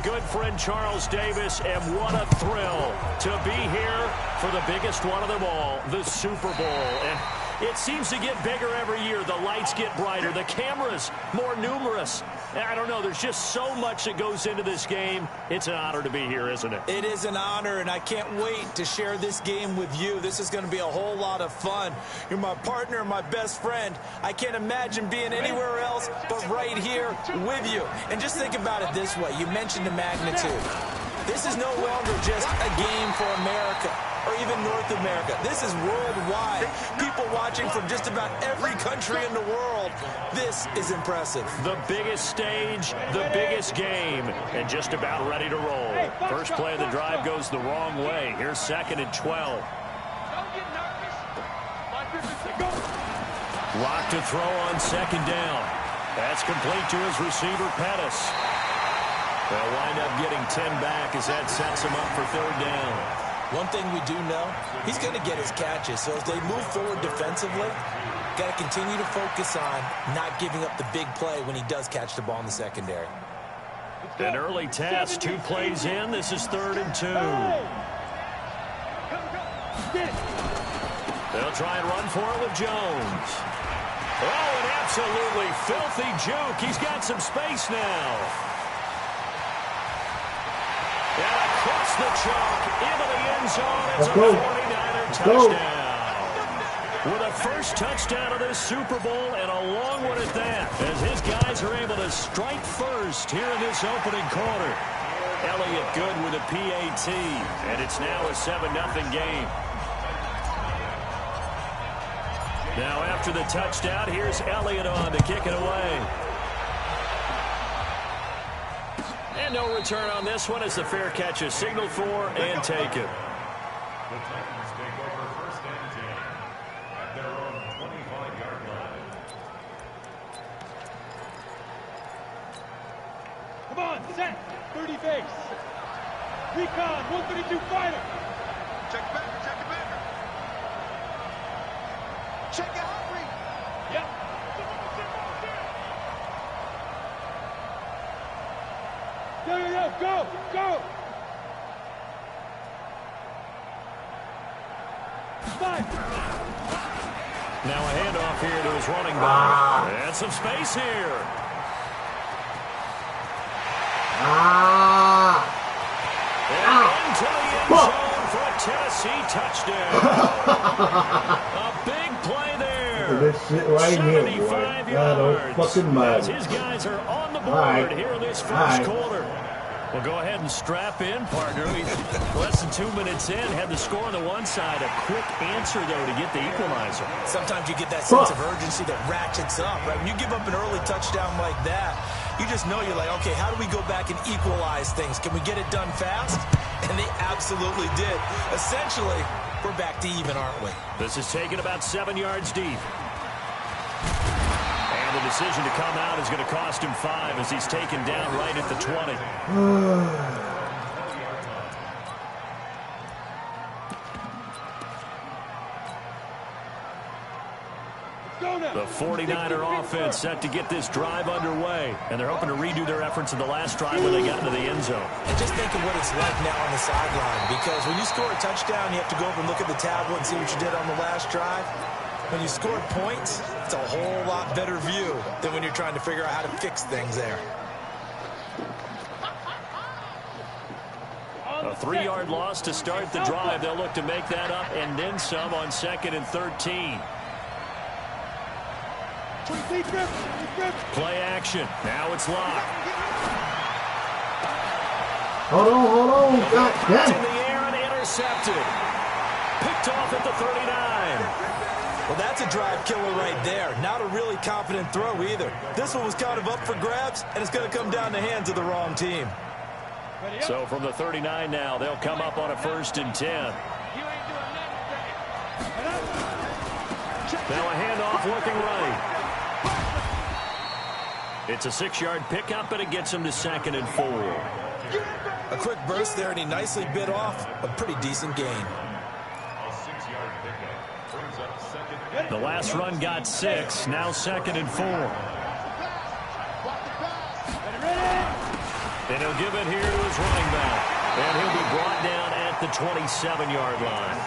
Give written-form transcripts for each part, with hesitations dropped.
good friend Charles Davis, and what a thrill to be here for the biggest one of them all, the Super Bowl. And it seems to get bigger every year. The lights get brighter. The cameras more numerous. I don't know. There's just so much that goes into this game. It's an honor to be here, isn't it? It is an honor, and I can't wait to share this game with you. This is going to be a whole lot of fun. You're my partner, my best friend. I can't imagine being anywhere else but right here with you. And just think about it this way. You mentioned the magnitude. This is no longer just a game for America or even North America. This is worldwide. People watching from just about every country in the world. This is impressive. The biggest stage, the biggest game, and just about ready to roll. First play of the drive goes the wrong way. Here's 2nd and 12. Lock to throw on 2nd down. That's complete to his receiver, Pettis. They'll wind up getting 10 back as that sets him up for 3rd down. One thing we do know, he's going to get his catches. So as they move forward defensively, got to continue to focus on not giving up the big play when he does catch the ball in the secondary. An early test, 2 plays in. This is 3rd and 2. They'll try and run for it with Jones. Oh, an absolutely filthy juke. He's got some space now. And across the chalk, into the end zone, it's a 49er touchdown. With a first touchdown of this Super Bowl, and a long one at that, as his guys are able to strike first here in this opening quarter. Elliott good with a PAT, and it's now a 7-0 game. Now after the touchdown, here's Elliott on to kick it away. And no return on this one as the fair catch is signaled for and taken. The Titans take over 1st and 10 at their own 25-yard line. Come on, set, 30 base. Recon, 132 fighter. Check it back, check it back. Check it out, Reed. Yep. Go, go. 5. Now a handoff here to his running back. And some space here. And into the end zone for a Tennessee touchdown. A big play there. This shit right 75 here, boy. yards. Fucking mad. As his guys are on the board here in this first quarter. Well, go ahead and strap in, partner. Less than 2 minutes in, had the score on the one side. A quick answer, though, to get the equalizer. Sometimes you get that sense of urgency that ratchets up, right? When you give up an early touchdown like that, you just know you're like, okay, how do we go back and equalize things? Can we get it done fast? And they absolutely did. Essentially, we're back to even, aren't we? This is taken about 7 yards deep. And the decision to come out is going to cost him 5 as he's taken down right at the 20. The 49er offense set to get this drive underway. And they're hoping to redo their efforts in the last drive when they got into the end zone. And just think of what it's like now on the sideline. Because when you score a touchdown, you have to go over and look at the tablet and see what you did on the last drive. When you score points, it's a whole lot better view than when you're trying to figure out how to fix things there. A 3-yard loss to start the drive. They'll look to make that up and then some on 2nd and 13. Play action. Now it's locked. Hold on. God damn. In the air and intercepted. Picked off at the 39. Well, that's a drive killer right there. Not a really confident throw either. This one was kind of up for grabs, and it's going to come down the hands of the wrong team. So from the 39 now, they'll come up on a 1st and 10. Now a handoff looking right. It's a 6-yard pickup, and it gets him to 2nd and 4. A quick burst there, and he nicely bit off a pretty decent gain. A 6-yard pickup brings up 2nd. The last run got 6, now 2nd and 4. And he'll give it here to his running back. And he'll be brought down at the 27-yard line.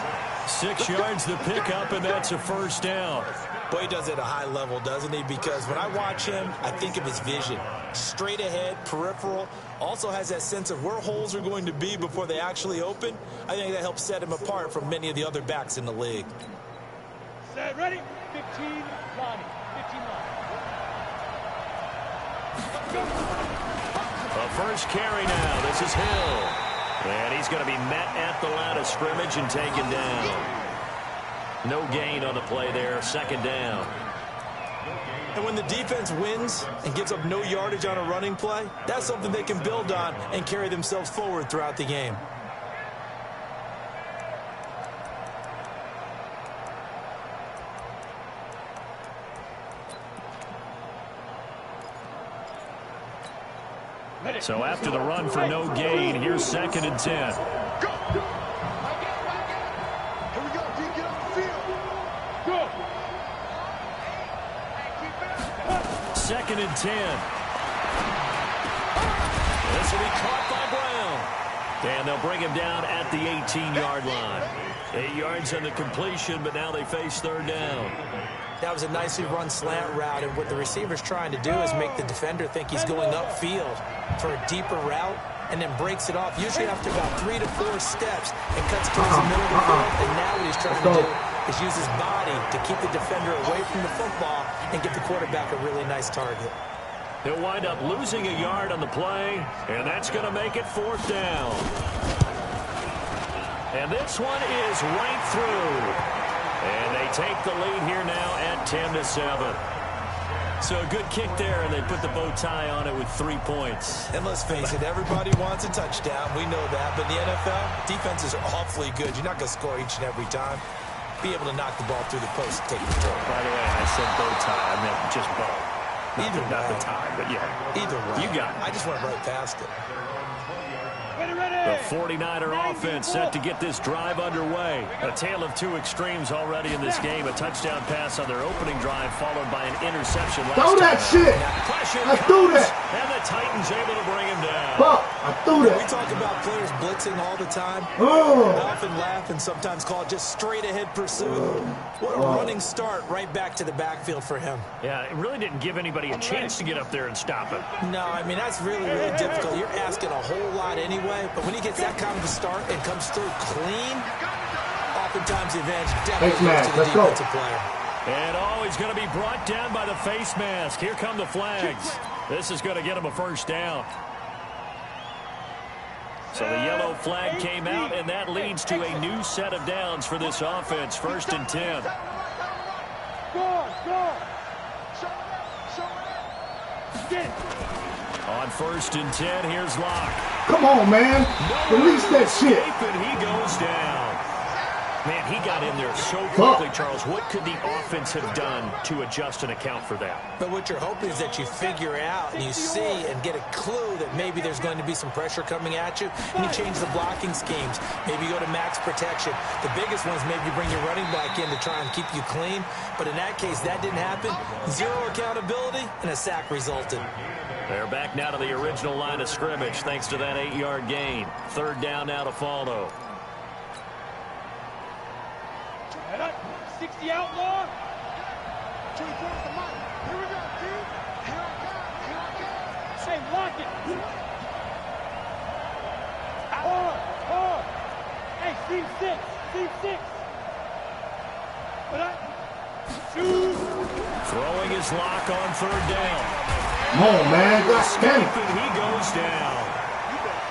6 yards the pickup, and that's a first down. Boy, he does it at a high level, doesn't he? Because when I watch him, I think of his vision. Straight ahead, peripheral. Also has that sense of where holes are going to be before they actually open. I think that helps set him apart from many of the other backs in the league. Set, ready? 15, Lonnie. 15 line. A first carry now. This is Hill. And he's going to be met at the line of scrimmage and taken down. No gain on the play there. Second down. And when the defense wins and gives up no yardage on a running play, that's something they can build on and carry themselves forward throughout the game. So after the run for no gain, here's 2nd and 10. Go! Here we go, D. Get off the field. Go! 2nd and 10. This will be caught by Brown. And they'll bring him down at the 18-yard line. 8 yards on the completion, but now they face 3rd down. That was a nicely run slant route, and what the receiver's trying to do is make the defender think he's going upfield for a deeper route, and then breaks it off, usually after about 3 to 4 steps, and cuts towards the middle of the field. And now what he's trying to do is use his body to keep the defender away from the football and give the quarterback a really nice target. He'll wind up losing a yard on the play, and that's going to make it 4th down. And this one is right through. And they take the lead here now at 10-7. So a good kick there, and they put the bow tie on it with 3 points. And let's face it, everybody wants a touchdown. We know that. But in the NFL, defenses are awfully good. You're not going to score each and every time. Be able to knock the ball through the post and take control. By the way, I said bow tie. I meant just bow. Not the tie, but yeah. Either way. You got it. I just went right past it. The 49er offense set to get this drive underway. A tale of 2 extremes already in this game. A touchdown pass on their opening drive, followed by an interception last Throw that shit! I threw that! And the Titans able to bring him down. Fuck! I threw that! We talk about players blitzing all the time. Oh. I often laugh and sometimes call it just straight ahead pursuit. What a running start right back to the backfield for him. Yeah, it really didn't give anybody a chance to get up there and stop him. No, I mean, that's really, really difficult. You're asking a whole lot anyway, but when he gets that kind of a start and comes through clean, oftentimes the advantage definitely goes to the defensive player. And he's going to be brought down by the face mask. Here come the flags. This is going to get him a first down. So the yellow flag came out, and that leads to a new set of downs for this offense. 1st and 10. On 1st and 10, here's Locke. Come on, man. Release that shit. And he goes down. Man, he got in there so quickly, Charles. What could the offense have done to adjust and account for that? But what you're hoping is that you figure out and you see and get a clue that maybe there's going to be some pressure coming at you, and you change the blocking schemes. Maybe you go to max protection. The biggest one is maybe you bring your running back in to try and keep you clean. But in that case, that didn't happen. 0 accountability, and a sack resulted. They're back now to the original line of scrimmage thanks to that 8-yard gain. 3rd down now to follow. 60 outlaw. Here we go, dude. Here I come. Hey, lock it. Hard. Hey, team 6. But Throwing his lock on 3rd down. Come on, man. God damn it. And he goes down.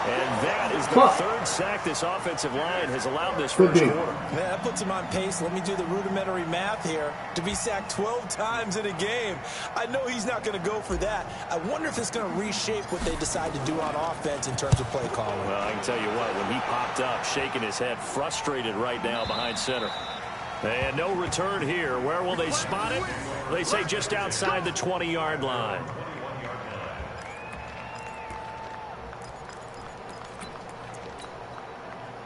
And that is the 3rd sack this offensive line has allowed this first quarter. Man, that puts him on pace. Let me do the rudimentary math here. To be sacked 12 times in a game, I know he's not going to go for that. I wonder if it's going to reshape what they decide to do on offense in terms of play calling. Well, I can tell you what, when he popped up, shaking his head, frustrated right now behind center. And no return here. Where will they spot it? They say just outside the 20-yard line.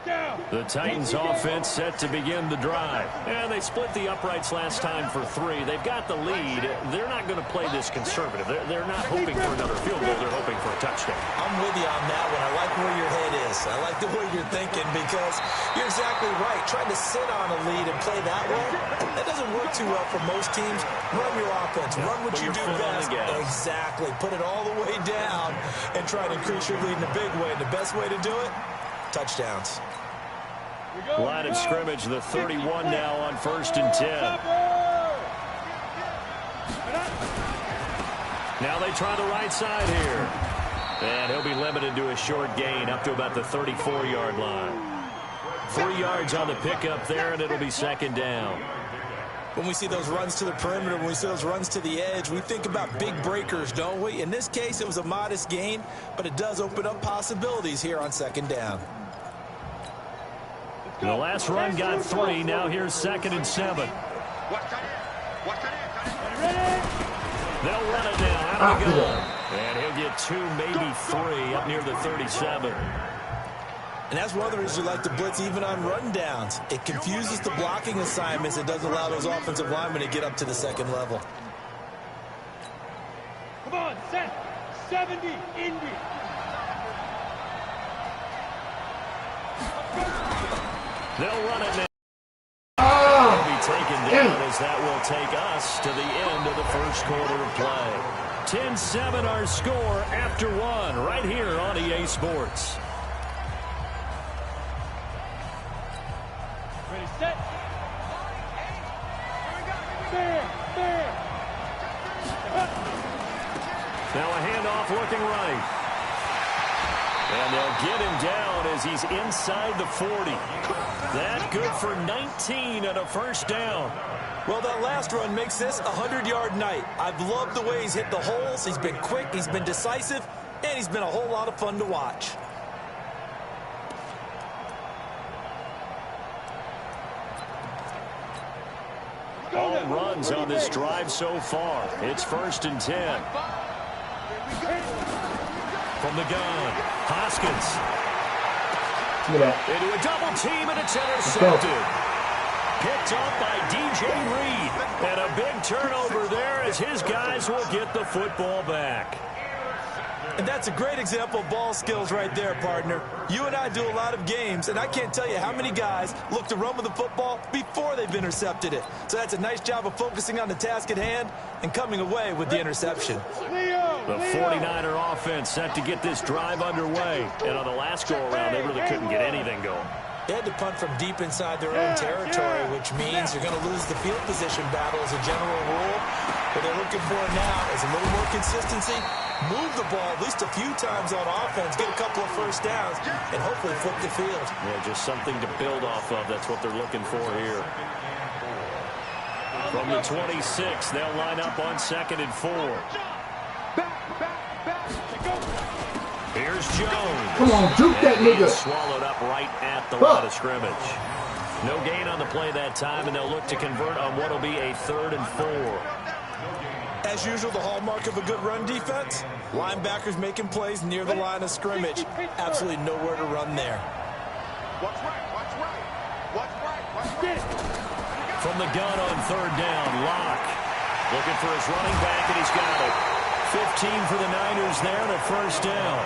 The Titans offense set to begin the drive. And they split the uprights last time for 3. They've got the lead. They're not going to play this conservative. They're not hoping for another field goal. They're hoping for a touchdown. I'm with you on that one. I like where your head is. I like the way you're thinking because you're exactly right. Trying to sit on a lead and play that way, that doesn't work too well for most teams. Run your offense. Run what you do best. Exactly. Put it all the way down and try to increase your lead in a big way. And the best way to do it, touchdowns. Line of scrimmage, the 31 now on 1st and 10. Now they try the right side here. And he'll be limited to a short gain up to about the 34-yard line. 3 yards on the pickup there, and it'll be 2nd down. When we see those runs to the perimeter, when we see those runs to the edge, we think about big breakers, don't we? In this case, it was a modest gain, but it does open up possibilities here on 2nd down. The last run got 3. Now here's 2nd and 7. They'll run it now. Out of the gun. And he'll get 2, maybe 3 up near the 37. And that's one of the reasons you like to blitz even on run downs. It confuses the blocking assignments. It doesn't allow those offensive linemen to get up to the 2nd level. Come on, set. 70, Indy. They'll run it now. He'll be taken down as that will take us to the end of the 1st quarter of play. 10-7 our score after 1 right here on EA Sports. Ready, set. Fair. Now a handoff looking right. And they'll get him down as he's inside the 40. That good for 19 and a 1st down. Well, that last run makes this a 100-yard night. I've loved the way he's hit the holes. He's been quick, he's been decisive, and he's been a whole lot of fun to watch. All runs on this drive so far. It's 1st and 10. From the gun, Hoskins. Into a double team, and it's intercepted. Picked up by DJ Reed. And a big turnover there as his guys will get the football back. And that's a great example of ball skills right there, partner. You and I do a lot of games, and I can't tell you how many guys look to run with the football before they've intercepted it. So that's a nice job of focusing on the task at hand and coming away with the interception. The 49er offense set to get this drive underway. And on the last go-around, they really couldn't get anything going. They had to punt from deep inside their own territory, which means you're going to lose the field position battle as a general rule. What they're looking for now is a little more consistency, move the ball at least a few times on offense, get a couple of 1st downs, and hopefully flip the field. Yeah, just something to build off of. That's what they're looking for here. From the 26, they'll line up on 2nd and 4. Here's Jones. Come on, juke that nigga. Swallowed up right at the line of scrimmage. No gain on the play that time, and they'll look to convert on what will be a 3rd and 4. As usual, the hallmark of a good run defense, linebackers making plays near the line of scrimmage. Absolutely nowhere to run there. Watch right. From the gun on 3rd down, Locke looking for his running back, and he's got it. 15 for the Niners there, the 1st down.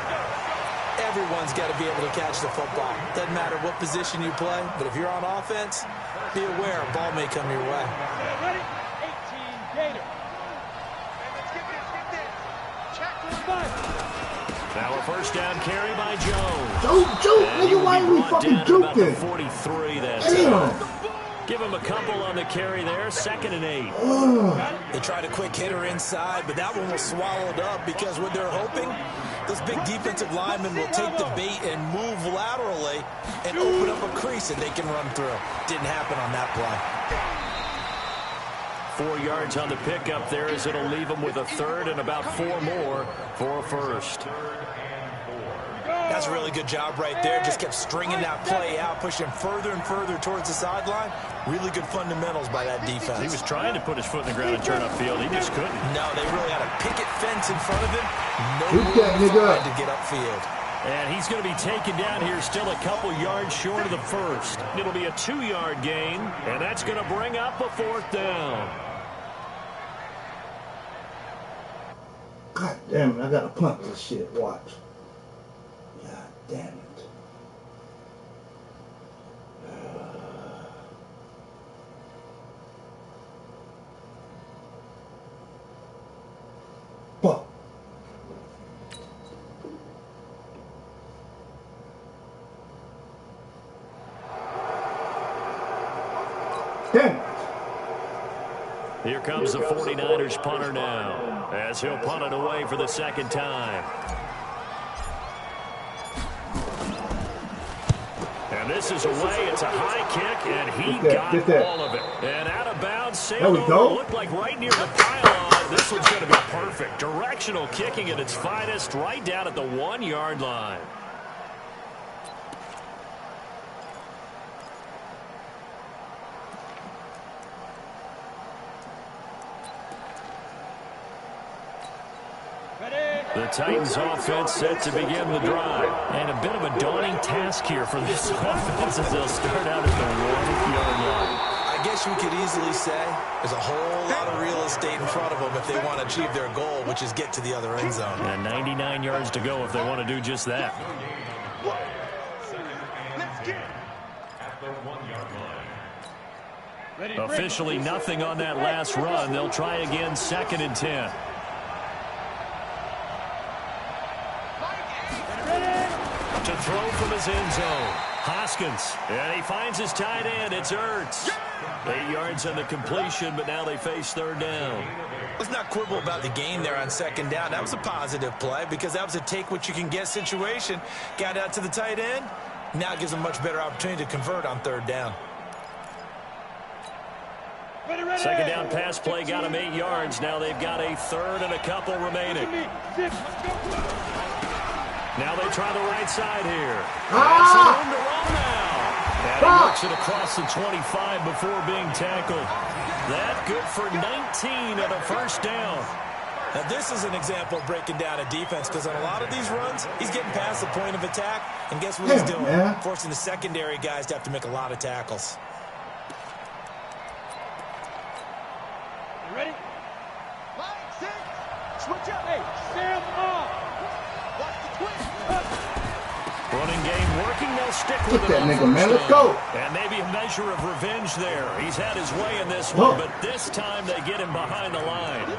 Everyone's got to be able to catch the football. Doesn't matter what position you play, but if you're on offense, be aware a ball may come your way. Ready? 18, Gator. Now a 1st down carry by Jones. Joke, nigga, why are we fucking juking? 43, that's Give him a couple on the carry there, 2nd and 8. They tried a quick hitter inside, but that one was swallowed up because what they're hoping, those big defensive linemen will take the bait and move laterally and open up a crease that they can run through. Didn't happen on that play. 4 yards on the pickup there as it'll leave them with a 3rd and about 4 more for a 1st. That's a really good job right there. Just kept stringing that play out, pushing further and further towards the sideline. Really good fundamentals by that defense. He was trying to put his foot in the ground and turn upfield. He just couldn't. No, they really had a picket fence in front of him. Shoot that nigga. To get upfield. And he's going to be taken down here still a couple yards short of the first. It'll be a 2-yard gain, and that's going to bring up a 4th down. God damn it, I gotta punt this shit. Watch. God damn it. Fuck. Damn it. Here comes the 49ers punter now, as he'll punt it away for the 2nd time. And this is away. It's a high kick, and he got all of it. And out of bounds, sailed over, looked like right near the pylon. This one's going to be perfect. Directional kicking at its finest, right down at the 1-yard line. The Titans offense set to begin the drive. And a bit of a daunting task here for this offense as they'll start out at the 1-yard line. I guess you could easily say there's a whole lot of real estate in front of them if they want to achieve their goal, which is get to the other end zone. And 99 yards to go if they want to do just that. Officially nothing on that last run. They'll try again, 2nd and 10. To throw from his end zone. Hoskins. And he finds his tight end. It's Ertz. 8 yards on the completion, but now they face 3rd down. Let's not quibble about the gain there on 2nd down. That was a positive play because that was a take-what-you-can-get situation. Got out to the tight end. Now it gives them a much better opportunity to convert on 3rd down. 2nd down pass play got him 8 yards. Now they've got a 3rd and a couple remaining. Now they try the right side here. That's the room to run now. And he works it across the 25 before being tackled. That good for 19 on a 1st down. Now this is an example of breaking down a defense because on a lot of these runs, he's getting past the point of attack. And guess what he's doing? Forcing the secondary guys to have to make a lot of tackles. You ready? 5, 6, switch up. Hey, Sam off. Watch the twist. Running game working, they'll stick with it. That nigga, man, let's go. And maybe a measure of revenge there. He's had his way in this one, but this time they get him behind the line.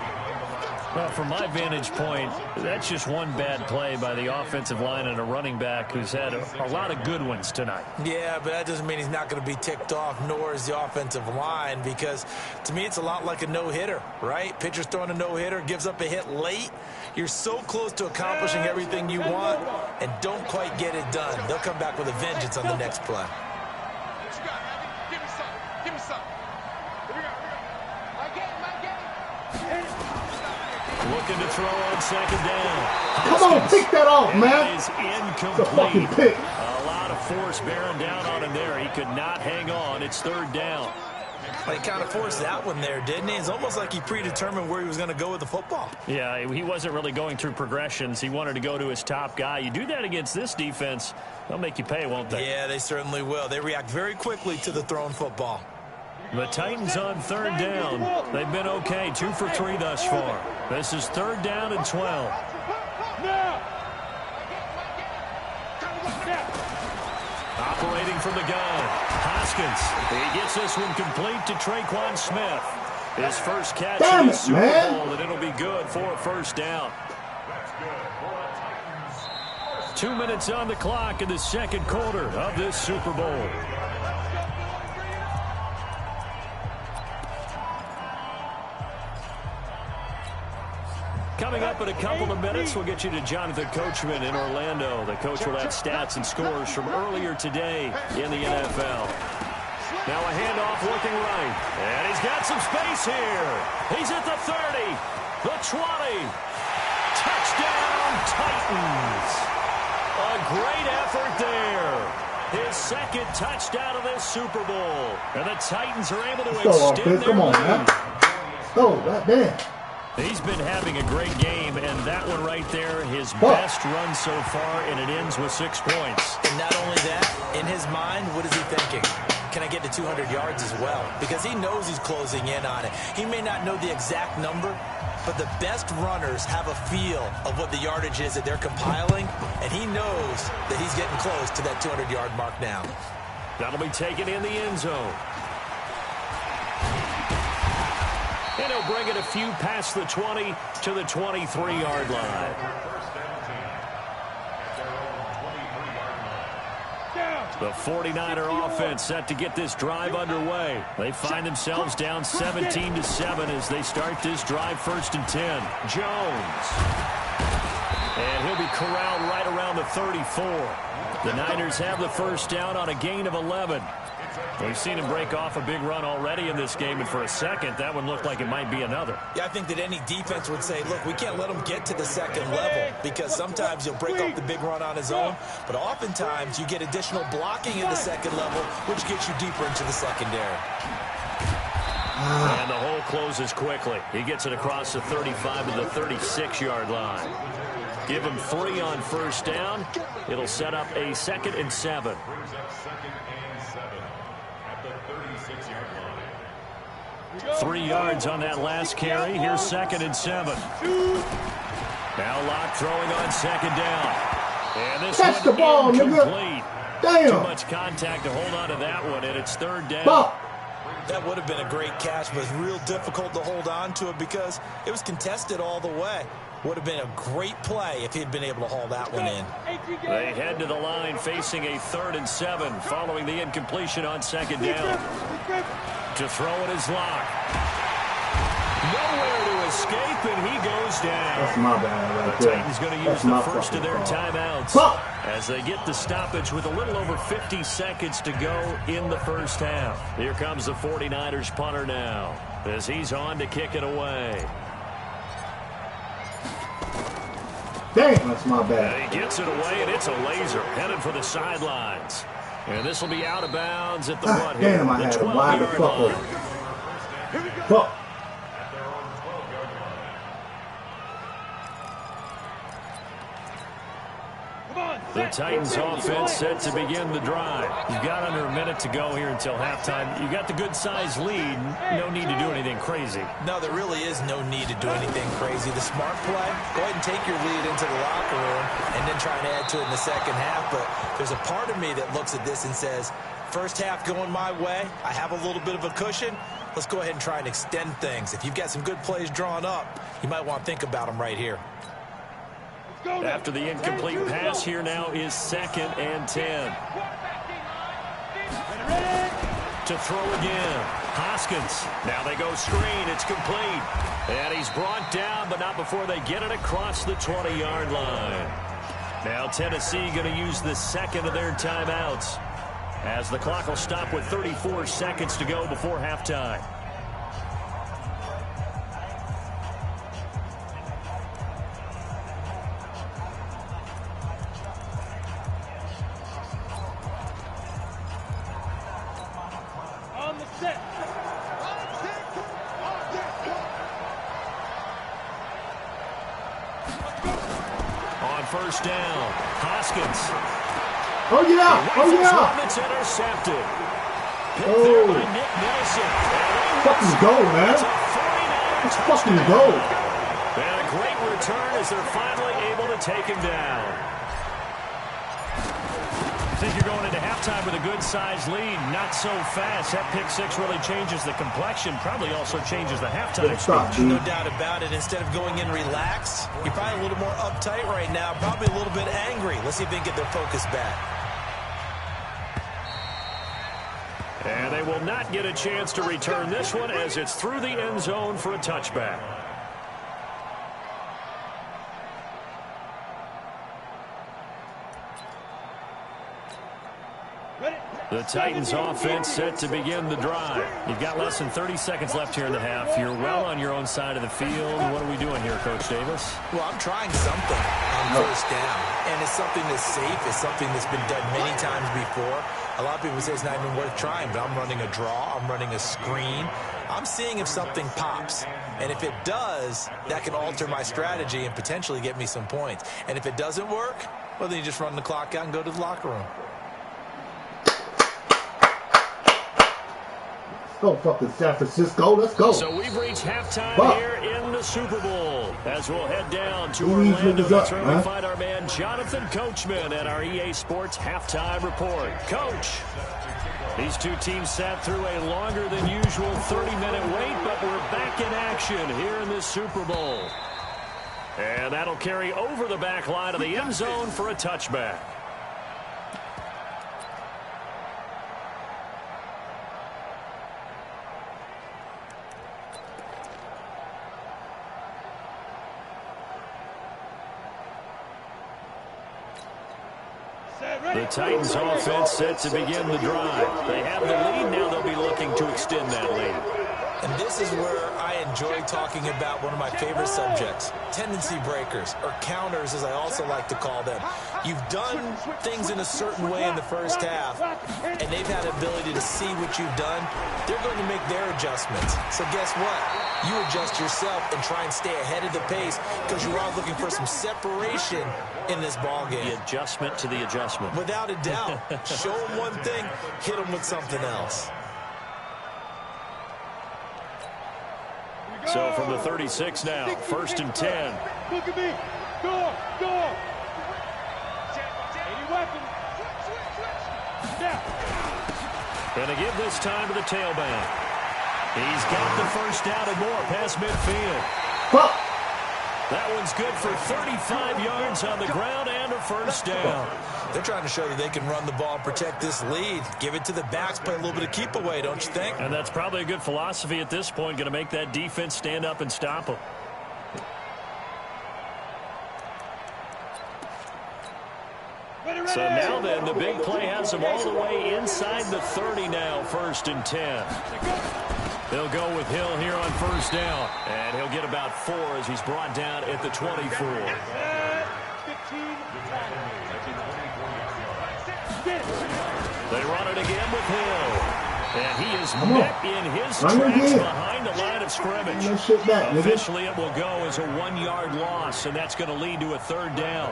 Well, from my vantage point, that's just one bad play by the offensive line and a running back who's had a lot of good ones tonight. Yeah, but that doesn't mean he's not going to be ticked off, nor is the offensive line, because to me it's a lot like a no-hitter, right? Pitcher's throwing a no-hitter, gives up a hit late. You're so close to accomplishing everything you want and don't quite get it done. They'll come back with a vengeance on the next play. What you got, Abby? Give me some. Give me some. Here we go. My game, my game. Looking to throw on 2nd down. Come on, pick that off, man. That is It's a fucking incomplete. pick. A lot of force bearing down on him there. He could not hang on. It's 3rd down. He kind of forced that one there, didn't he? It's almost like he predetermined where he was going to go with the football. Yeah, he wasn't really going through progressions. He wanted to go to his top guy. You do that against this defense, they'll make you pay, won't they? Yeah, they certainly will. They react very quickly to the thrown football. The Titans on 3rd down. They've been okay, 2 for 3 thus far. This is 3rd down and 12. Now. Operating from the gun, Hoskins. He gets this one complete to Traquan Smith. His first catch in the Super Bowl, and it'll be good for a 1st down. 2 minutes on the clock in the 2nd quarter of this Super Bowl. Coming up in a couple of minutes, we'll get you to Jonathan Coachman in Orlando. The coach will have stats and scores from earlier today in the NFL. Now a handoff looking right. And he's got some space here. He's at the 30, the 20. Touchdown, Titans. A great effort there. His 2nd touchdown of this Super Bowl. And the Titans are able to extend their lead. Come on, man. Go, goddamn. He's been having a great game, and that one right there, his best run so far, and it ends with 6 points. And not only that, in his mind, what is he thinking? Can I get to 200 yards as well? Because he knows he's closing in on it. He may not know the exact number, but the best runners have a feel of what the yardage is that they're compiling, and he knows that he's getting close to that 200-yard mark now. That'll be taken in the end zone. And he'll bring it a few past the 20 to the 23-yard line. The 49er offense set to get this drive underway. They find themselves down 17-7 as they start this drive 1st and 10. Jones. And he'll be corralled right around the 34. The Niners have the first down on a gain of 11. We've seen him break off a big run already in this game, and for a second, that one looked like it might be another. Yeah, I think that any defense would say, look, we can't let him get to the second level, because sometimes he'll break off the big run on his own, but oftentimes you get additional blocking in the second level, which gets you deeper into the secondary. And the hole closes quickly. He gets it across the 35 to the 36-yard line. Give him 3 on first down. It'll set up a 2nd and 7. 3 yards on that last carry. Here's 2nd and 7. Now Locke throwing on 2nd down. And this catch the ball, incomplete. Damn. Too much contact to hold on to that one, and it's 3rd down. Ball. That would have been a great catch, but it's real difficult to hold on to it because it was contested all the way. Would have been a great play if he'd been able to haul that one in. They head to the line facing a 3rd and 7 following the incompletion on 2nd down. To throw it is Locke. Nowhere to escape, and he goes down. That's my bad right The there. Titans going to use That's the my first of their fucking timeouts as they get the stoppage with a little over 50 seconds to go in the first half. Here comes the 49ers punter now as he's on to kick it away. Damn, that's my bad. And he gets it away, and it's a laser headed for the sidelines. And this will be out of bounds at the what here? Damn, I The had to wide the 12-yard fuck line. open. Fuck. The Titans offense set to begin the drive. You've got under a minute to go here until halftime. You've got the good-sized lead. No need to do anything crazy. No, there really is no need to do anything crazy. The smart play, go ahead and take your lead into the locker room and then try and add to it in the second half. But there's a part of me that looks at this and says, first half going my way, I have a little bit of a cushion. Let's go ahead and try and extend things. If you've got some good plays drawn up, you might want to think about them right here. After the incomplete pass, here now is 2nd and 10. To throw again. Hoskins. Now they go screen. It's complete. And he's brought down, but not before they get it across the 20-yard line. Now Tennessee going to use the second of their timeouts as the clock will stop with 34 seconds to go before halftime. First down. Hoskins. Oh, yeah. Oh, yeah. It's intercepted. Oh. By Nick Nelson. Fucking goal, man. It's fucking goal. And a great return as they're finally able to take him down. I think you're going into halftime with a good-sized lead. Not so fast. That pick six really changes the complexion. Probably also changes the halftime speech. No doubt about it. Instead of going in relaxed, you're probably a little more uptight right now. Probably a little bit angry. Let's see if they can get their focus back. And they will not get a chance to return this one as it's through the end zone for a touchback. The Titans offense set to begin the drive. You've got less than 30 seconds left here in the half. You're well on your own side of the field. What are we doing here, Coach Davis? Well, I'm trying something on first down. And it's something that's safe. It's something that's been done many times before. A lot of people say it's not even worth trying, but I'm running a draw. I'm running a screen. I'm seeing if something pops. And if it does, that can alter my strategy and potentially get me some points. And if it doesn't work, well, then you just run the clock out and go to the locker room. Go fucking San Francisco. Let's go. So we've reached halftime here in the Super Bowl. As we'll head down to Orlando, that's where we find our man Jonathan Coachman at our EA Sports Halftime Report. Coach, these two teams sat through a longer than usual 30-minute wait, but we're back in action here in this Super Bowl. And that'll carry over the back line of the end zone for a touchback. The Titans offense set to begin the drive. They have the lead. Now they'll be looking to extend that lead. And this is where I enjoy talking about one of my favorite subjects, tendency breakers, or counters as I also like to call them. You've done things in a certain way in the first half, and they've had the ability to see what you've done. They're going to make their adjustments. So guess what? You adjust yourself and try and stay ahead of the pace because you're all looking for some separation in this ball game. The adjustment to the adjustment. Without a doubt. Show them one thing, hit them with something else. So from the 36 now, 1st and 10. Look at me. Go. Any weapon. Now. Going to give this time to the tailback. He's got the first down and more past midfield. Fuck. That one's good for 35 yards on the ground and a first down. They're trying to show that they can run the ball and protect this lead. Give it to the backs, play a little bit of keep away, don't you think? And that's probably a good philosophy at this point, going to make that defense stand up and stop them. So now then, the big play has them all the way inside the 30 now, 1st and 10. They'll go with Hill here on first down. And he'll get about 4 as he's brought down at the 24. They run it again with Hill. And he is met in his tracks behind the line of scrimmage. Officially, it will go as a 1-yard loss, and that's going to lead to a 3rd down.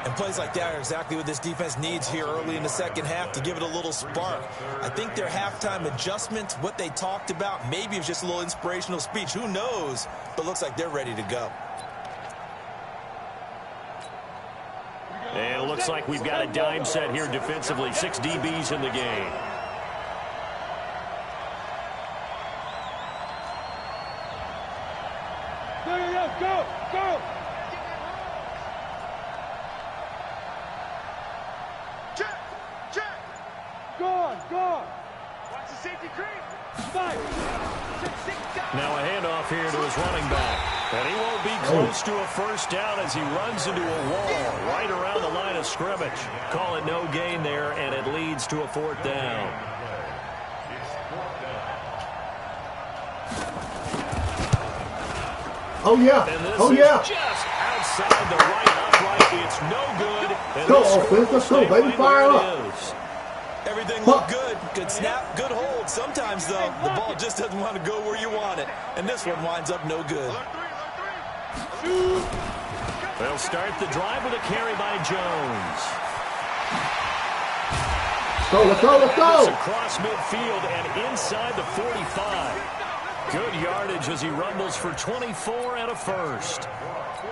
And plays like that are exactly what this defense needs here early in the second half to give it a little spark. I think their halftime adjustment, what they talked about, maybe it's just a little inspirational speech. Who knows? But looks like they're ready to go. And it looks like we've got a dime set here defensively. 6 DBs in the game. Go. Check. Go. Watch the safety creep. Now a handoff here to his running back. And he won't be close to a first down as he runs into a wall right around the line of scrimmage. Call it no gain there, and it leads to a 4th down. Oh, yeah. And this Oh, is yeah. just outside the right upright. It's no good. And Go, this offense. Let's go, baby. Fire up. Everything looked good. Good snap, good hold. Sometimes, though, the ball just doesn't want to go where you want it. And this one winds up no good. They'll start the drive with a carry by Jones. Let's go. It's across midfield and inside the 45. Good yardage as he rumbles for 24 and a first.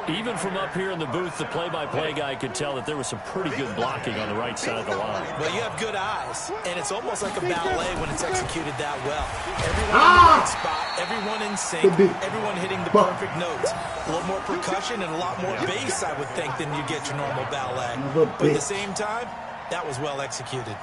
Even from up here in the booth, the play-by-play guy could tell that there was some pretty good blocking on the right side of the line. Well, you have good eyes, and it's almost like a ballet when it's executed that well. Everyone in the right spot, everyone in sync, everyone hitting the perfect notes. A little more percussion and a lot more bass, I would think, than you get your normal ballet. But at the same time, that was well executed.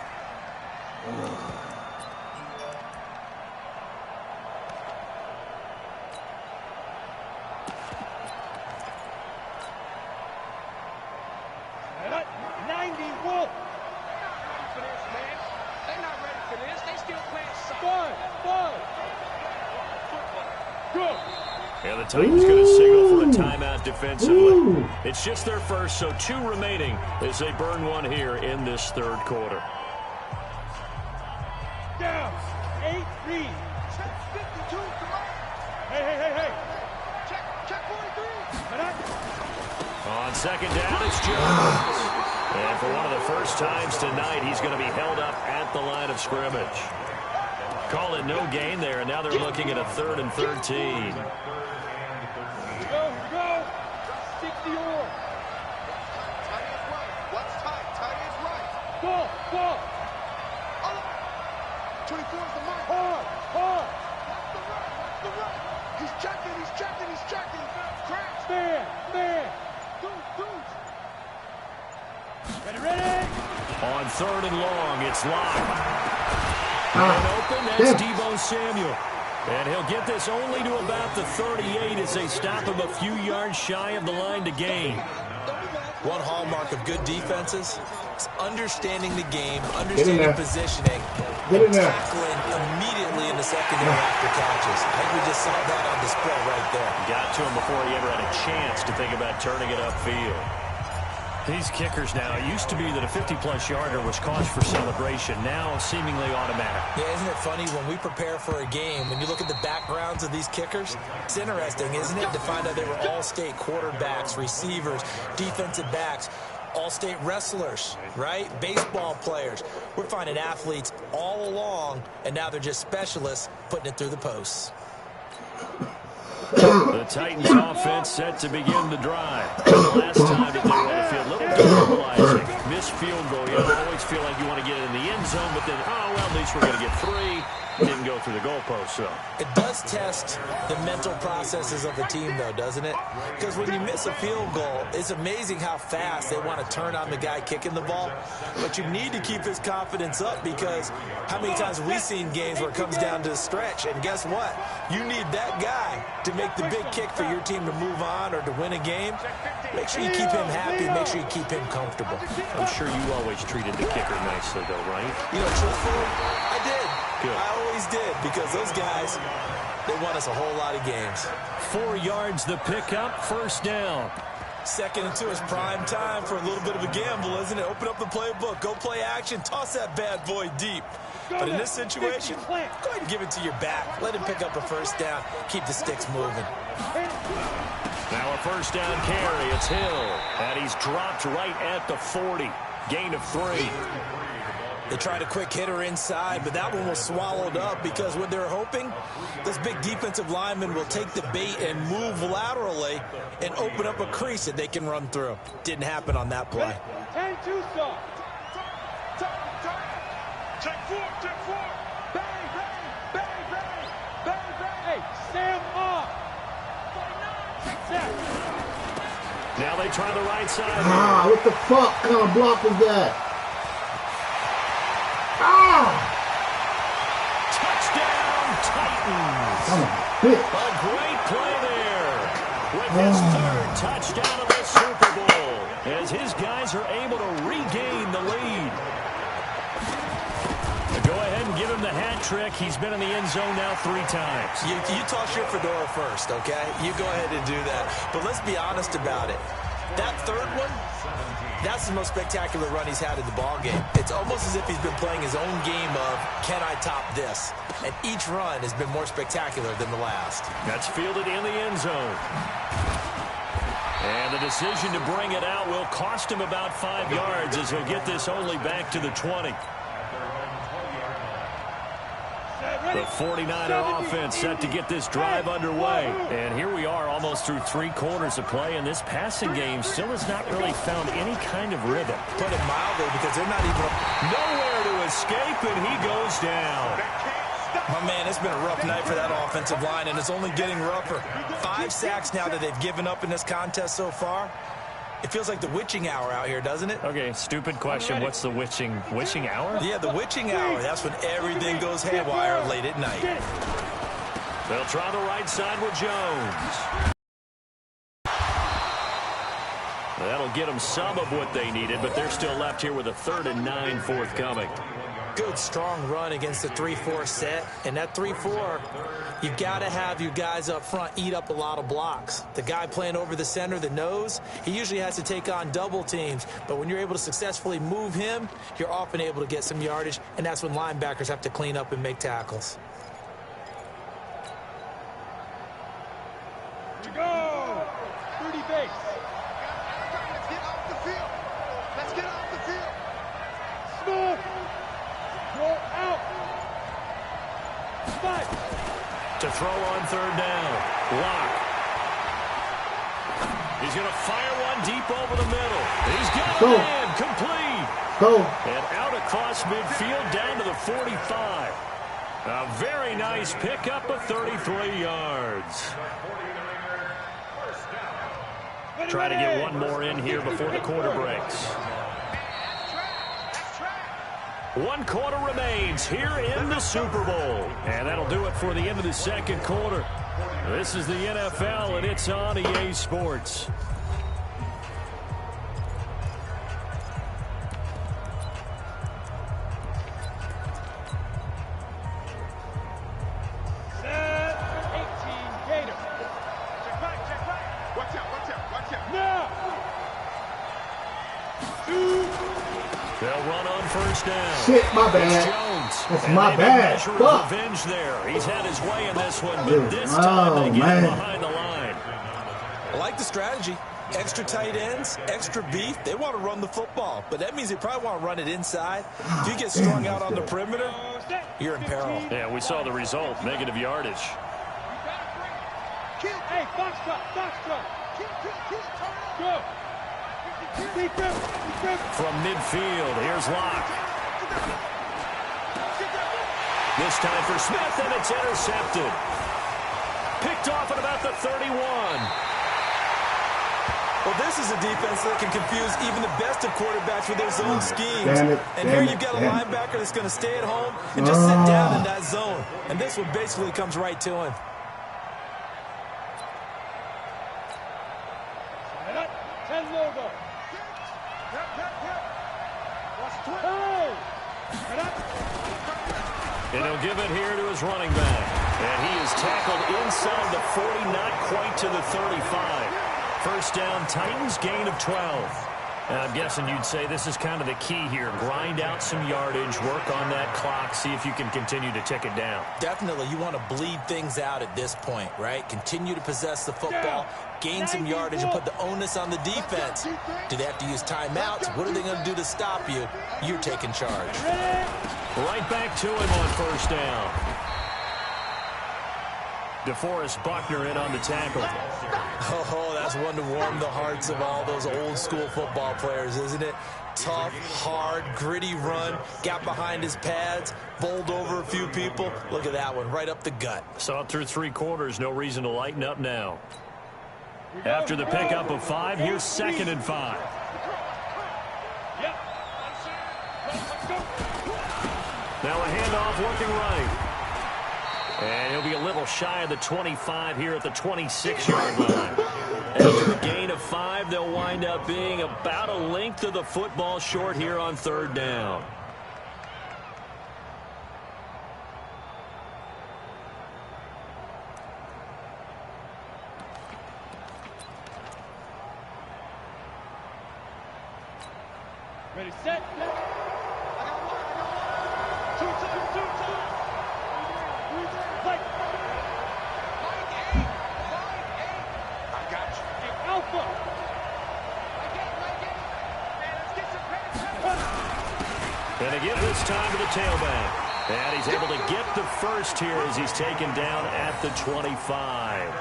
And the Titans going to signal for a timeout defensively. It's just their first, so 2 remaining as they burn one here in this 3rd quarter. Down. 8-3. 52, come on. Hey. Check 43. On second down, it's Jones. And for one of the first times tonight, he's going to be held up at the line of scrimmage. Call it no gain there, and now they're looking at a 3rd and 13. Go. 60 or. Tight is right. What's tight? Tight is right. Ball. 24 is the mark. Hard. Watch the right. He's checking. Crash. Man. Dude. Ready. On 3rd and long, it's locked. And open, that's Deebo Samuel. And he'll get this only to about the 38 as they stop him a few yards shy of the line to gain. One hallmark of good defenses is understanding the game, understanding positioning, and tackling immediately in the secondary after catches. I think we just saw that on display right there. Got to him before he ever had a chance to think about turning it upfield. These kickers now, it used to be that a 50-plus yarder was cause for celebration. Now, seemingly automatic. Yeah, isn't it funny when we prepare for a game, when you look at the backgrounds of these kickers, it's interesting, isn't it, to find out they were all-state quarterbacks, receivers, defensive backs, all-state wrestlers, right? Baseball players. We're finding athletes all along, and now they're just specialists putting it through the posts. The Titans offense set to begin the drive. The last time that they were on the field, a little demoralizing. Missed field goal. You always feel like you want to get it in the end zone, but then, at least we're going to get 3. Didn't go through the goalpost, so. It does test the mental processes of the team, though, doesn't it? Because when you miss a field goal, it's amazing how fast they want to turn on the guy kicking the ball. But you need to keep his confidence up because how many times have we seen games where it comes down to a stretch? And guess what? You need that guy to make the big kick for your team to move on or to win a game. Make sure you keep him happy. Make sure you keep him comfortable. I'm sure you always treated the kicker nicely, though, right? You know, truthfully, I did. Good. I always did because those guys, they won us a whole lot of games. 4 yards the pickup, first down. 2nd and 2 is prime time for a little bit of a gamble, isn't it? Open up the playbook, go play action, toss that bad boy deep. But in this situation, go ahead and give it to your back. Let him pick up a first down. Keep the sticks moving. Now a first down carry. It's Hill. And he's dropped right at the 40. Gain of 3. They tried a quick hitter inside, but that one was swallowed up because what they're hoping, this big defensive lineman will take the bait and move laterally and open up a crease that they can run through. Didn't happen on that play. 10-2 stop. Check 4. Bang. Hey, Sam off. Set. Now they try the right side. What the fuck kind of block was that? Touchdown, Titans. A great play there with his 3rd touchdown of the Super Bowl as his guys are able to regain the lead. Go ahead and give him the hat trick. He's been in the end zone now 3 times. You toss your fedora first, okay? You go ahead and do that. But let's be honest about it. That 3rd one, that's the most spectacular run he's had in the ball game. It's almost as if he's been playing his own game of, can I top this? And each run has been more spectacular than the last. That's fielded in the end zone. And the decision to bring it out will cost him about 5 yards as he'll get this only back to the 20. The 49er offense set to get this drive underway. And here we are almost through 3 quarters of play, and this passing game still has not really found any kind of rhythm. Put it mildly because they're not even... Nowhere to escape, and he goes down. My man, it's been a rough night for that offensive line, and it's only getting rougher. 5 sacks now that they've given up in this contest so far. It feels like the witching hour out here, doesn't it? Okay, stupid question. What's the witching hour? Yeah, the witching hour. That's when everything goes haywire late at night. They'll try the right side with Jones. That'll get them some of what they needed, but they're still left here with a 3rd and 9 forthcoming. Good, strong run against the 3-4 set. And that 3-4, you've got to have your guys up front eat up a lot of blocks. The guy playing over the center, the nose, he usually has to take on double teams. But when you're able to successfully move him, you're often able to get some yardage, and that's when linebackers have to clean up and make tackles. throw on third down. Lock. He's going to fire one deep over the middle. He's got a man. Complete. Go. And out across midfield down to the 45. A very nice pickup of 33 yards. Try to get one more in here before the quarter breaks. 1 quarter remains here in the Super Bowl. And that'll do it for the end of the second quarter. This is the NFL, and it's on EA Sports. They'll run on first down. Shit, my bad. That's my bad. Fuck. Revenge there. He's had his way in this one, but this time they get him behind the line. I like the strategy. Extra tight ends, extra beef. They want to run the football, but that means they probably want to run it inside. If you get strung out on the perimeter, you're in peril. Yeah, we saw the result. Negative yardage. Hey, box drop. Go. From midfield, here's Locke. This time for Smith, and it's intercepted. Picked off at about the 31. Well, this is a defense that can confuse even the best of quarterbacks with their zone schemes. And here you've got a linebacker that's going to stay at home and just sit down in that zone. And this one basically comes right to him. And he'll give it here to his running back. And he is tackled inside the 40, not quite to the 35. First down, Titans, gain of 12. And I'm guessing you'd say this is kind of the key here. Grind out some yardage, work on that clock, see if you can continue to tick it down. Definitely, you want to bleed things out at this point, right? Continue to possess the football, gain some yardage, and put the onus on the defense. Do they have to use timeouts? What are they going to do to stop you? You're taking charge. Right back to him on first down. DeForest Buckner in on the tackle. Oh, that's one to warm the hearts of all those old school football players, isn't it? Tough, hard, gritty run, got behind his pads, bowled over a few people. Look at that one, right up the gut. Saw it through 3 quarters, no reason to lighten up now. After the pickup of 5, here's 2nd and 5. Now a handoff looking right. And he'll be a little shy of the 25 here at the 26-yard line. After a gain of 5, they'll wind up being about a length of the football short here on third down. Ready, set. And they give this time to the tailback. And he's able to get the first here as he's taken down at the 25.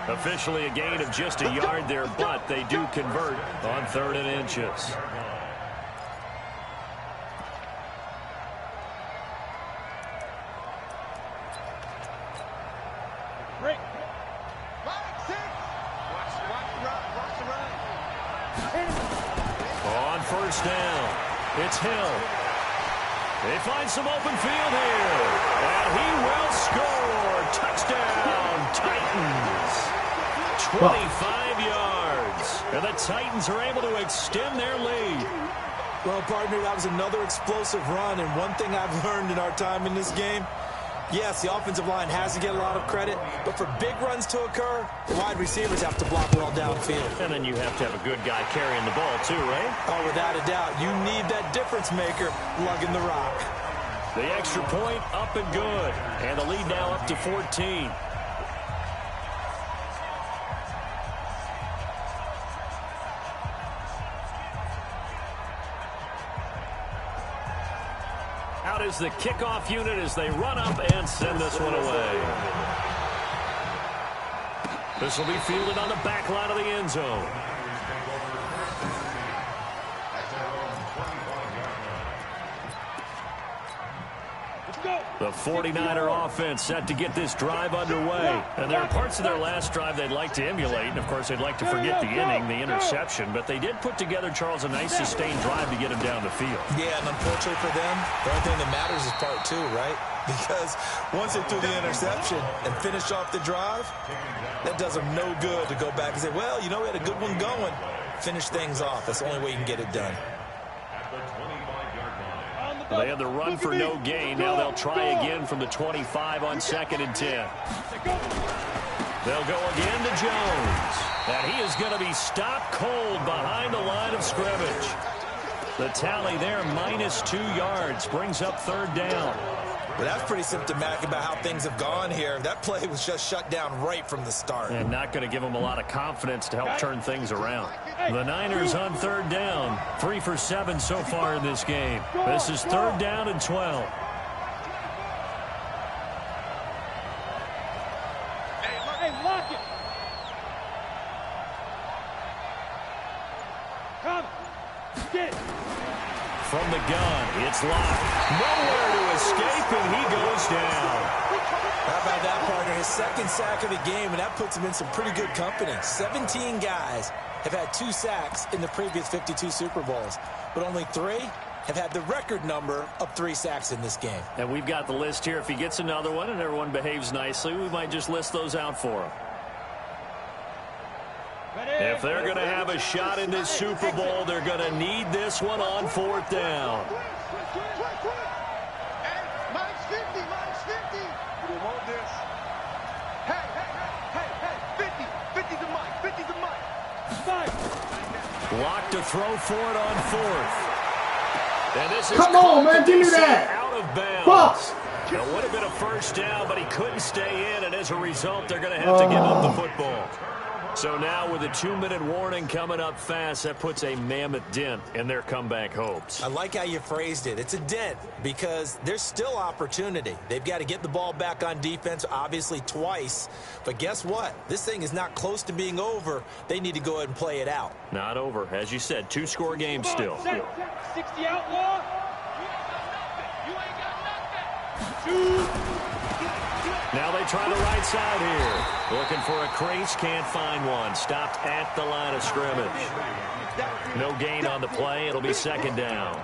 Officially a gain of just a yard there, but they do convert on 3rd and inches. Break. On first down, it's Hill. They find some open field here. And he will score. Touchdown, Titans. 25 yards. And the Titans are able to extend their lead. Well, partner, that was another explosive run. And one thing I've learned in our time in this game, yes, the offensive line has to get a lot of credit, but for big runs to occur, the wide receivers have to block well downfield. And then you have to have a good guy carrying the ball too, right? Oh, without a doubt. You need that difference maker lugging the rock. The extra point up and good. And the lead now up to 14. Out is the kickoff unit as they run up and send this one away. This will be fielded on the back line of the end zone. The 49er offense set to get this drive underway. And there are parts of their last drive they'd like to emulate. And, of course, they'd like to forget the inning, the interception. But they did put together, Charles, a nice sustained drive to get him down the field. Yeah, and unfortunately for them, the only thing that matters is part two, right? Because once they threw the interception and finished off the drive, that does them no good to go back and say, well, you know, we had a good one going. Finish things off. That's the only way you can get it done. They had the run for no gain. Now they'll try again from the 25 on 2nd and 10. They'll go again to Jones. And he is going to be stopped cold behind the line of scrimmage. The tally there, -2 yards, brings up 3rd down. Well, that's pretty symptomatic about how things have gone here. That play was just shut down right from the start. And not going to give them a lot of confidence to help turn things around. The Niners on 3rd down. 3 for 7 so far in this game. This is 3rd down and 12. Hey, lock it. Come. Get it. From the gun, it's locked. Nowhere to escape, and he goes down. How about that, partner? His 2nd sack of the game, and that puts him in some pretty good company. 17 guys have had 2 sacks in the previous 52 Super Bowls, but only 3 have had the record number of 3 sacks in this game. And we've got the list here. If he gets another one and everyone behaves nicely, we might just list those out for him. If they're going to have a shot in this Super Bowl, they're going to need this one on 4th down. Minus 50. We want this. Hey, 50. 50's a mic. 50's a mic. Block to throw for it on 4th. And this is Come on, man, give me that. Out of bounds. Box. It would have been a 1st down, but he couldn't stay in, and as a result, they're going to have to give up the football. So now with a 2-minute warning coming up fast, that puts a mammoth dent in their comeback hopes. I like how you phrased it. It's a dent because there's still opportunity. They've got to get the ball back on defense, obviously twice. But guess what? This thing is not close to being over. They need to go ahead and play it out. Not over. As you said, 2-score game still. 60 outlaw. You ain't got nothing. Now they try the right side here. Looking for a crease, can't find one. Stopped at the line of scrimmage. No gain on the play. It'll be 2nd down.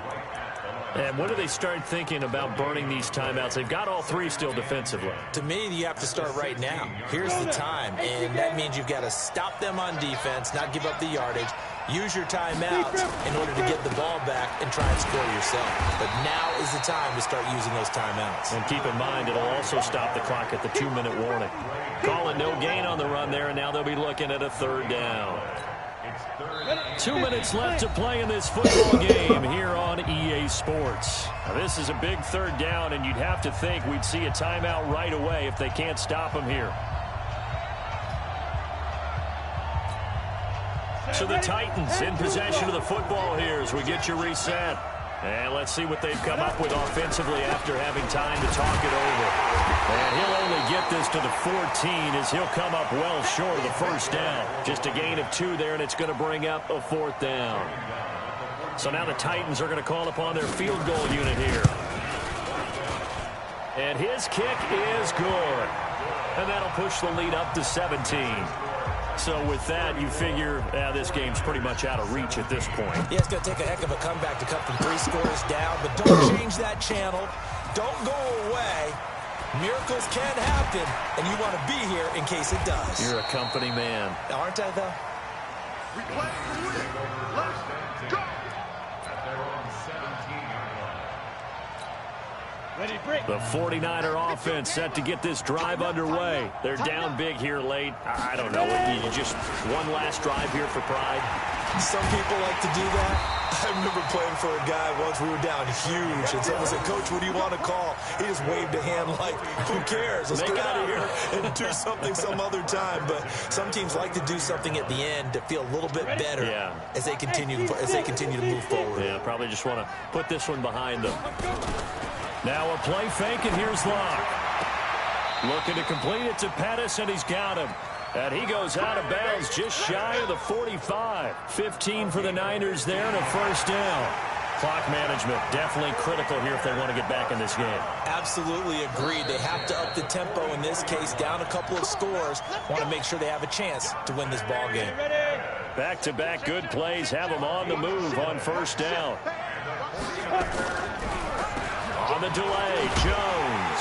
And when do they start thinking about burning these timeouts? They've got all 3 still defensively. To me, you have to start right now. Here's the time, and that means you've got to stop them on defense, not give up the yardage. Use your timeouts in order to get the ball back and try and score yourself. But now is the time to start using those timeouts. And keep in mind, it'll also stop the clock at the 2-minute warning. Call it no gain on the run there, and now they'll be looking at a 3rd down. 2 minutes left to play in this football game here on EA Sports. Now, this is a big 3rd down, and you'd have to think we'd see a timeout right away if they can't stop them here. So the Titans in possession of the football here as we get you reset. And let's see what they've come up with offensively after having time to talk it over. And he'll only get this to the 14 as he'll come up well short of the 1st down. Just a gain of 2 there, and it's going to bring up a 4th down. So now the Titans are going to call upon their field goal unit here. And his kick is good. And that'll push the lead up to 17. So with that, you figure this game's pretty much out of reach at this point. Yeah, it's going to take a heck of a comeback to come from 3 scores down, but don't change that channel. Don't go away. Miracles can happen, and you want to be here in case it does. You're a company man. Aren't I, though? We play for win. Let's go. The 49er offense set to get this drive underway. They're down big here late. I don't know. You just one last drive here for pride. Some people like to do that. I remember playing for a guy once. We were down huge, and someone said, "Coach, what do you want to call?" He just waved a hand like, "Who cares? Let's get out of here and do something some other time." But some teams like to do something at the end to feel a little bit better as they continue to move forward. Yeah, probably just want to put this one behind them. Now a play fake, and here's Locke. Looking to complete it to Pettis, and he's got him. And he goes out of bounds just shy of the 45. 15 for the Niners there and a first down. Clock management definitely critical here if they want to get back in this game. Absolutely agreed. They have to up the tempo in this case, down a couple of scores. Want to make sure they have a chance to win this ball game. Back-to-back good plays have them on the move on first down. On the delay, Jones.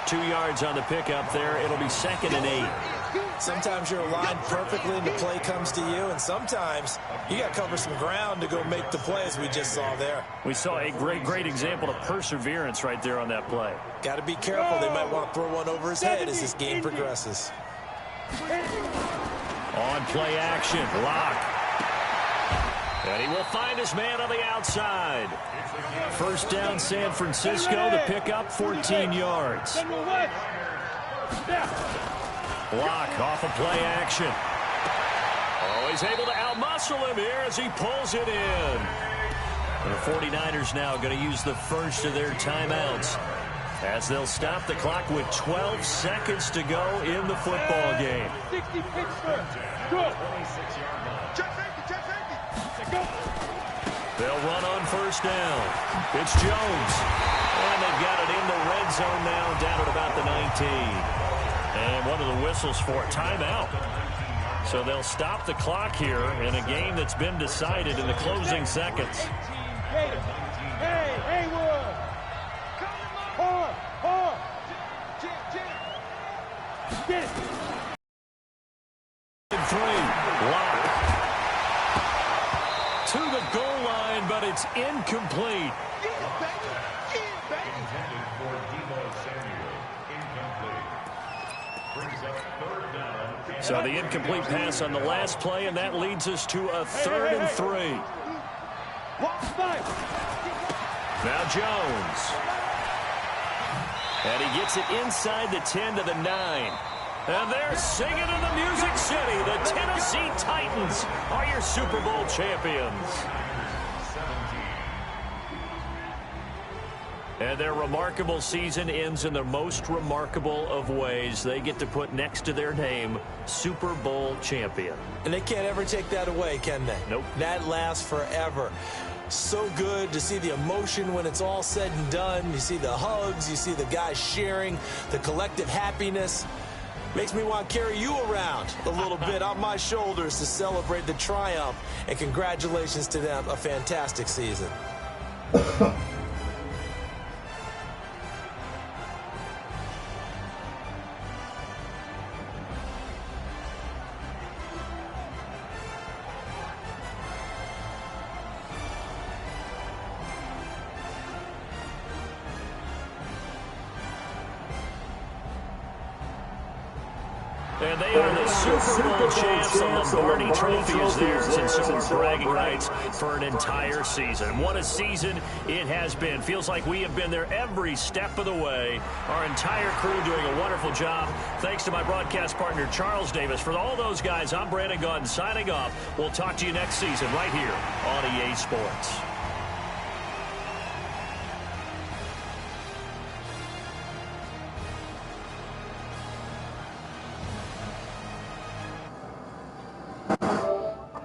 2 yards on the pickup there. It'll be 2nd and 8. Sometimes you're aligned perfectly and the play comes to you, and sometimes you got to cover some ground to go make the play, as we just saw there. We saw a great example of perseverance right there on that play. Got to be careful. They might want to throw one over his head as this game progresses. On play action, Locke. And he will find his man on the outside. First down, San Francisco. The pickup, 14 yards. Locke off of play action. Oh, he's able to outmuscle him here as he pulls it in. And the 49ers now going to use the first of their timeouts as they'll stop the clock with 12 seconds to go in the football game. 60 Pittsburgh. Good. They'll run on first down. It's Jones. And they've got it in the red zone now, down at about the 19. And one of the whistles for a timeout. So they'll stop the clock here in a game that's been decided in the closing seconds. Hey, Haywood. Hard. Get it. 3. Lock. To the goal line, but it's incomplete. Intended for Deebo Samuel. Incomplete. Brings up 3rd down. So the incomplete pass on the last play, and that leads us to a 3rd and 3. Now Jones. And he gets it inside the 10 to the 9. And they're singing in the Music City. The Tennessee Titans are your Super Bowl champions. And their remarkable season ends in the most remarkable of ways. They get to put next to their name, Super Bowl champion. And they can't ever take that away, can they? Nope. That lasts forever. So good to see the emotion when it's all said and done. You see the hugs, you see the guys sharing, the collective happiness. Makes me want to carry you around a little bit on my shoulders to celebrate the triumph. And congratulations to them. A fantastic season. And they are the Super Bowl champs. The Lombardi Trophy is theirs, and some more bragging rights for an entire season. What a season it has been. Feels like we have been there every step of the way. Our entire crew doing a wonderful job. Thanks to my broadcast partner, Charles Davis. For all those guys, I'm Brandon Gaudin signing off. We'll talk to you next season right here on EA Sports.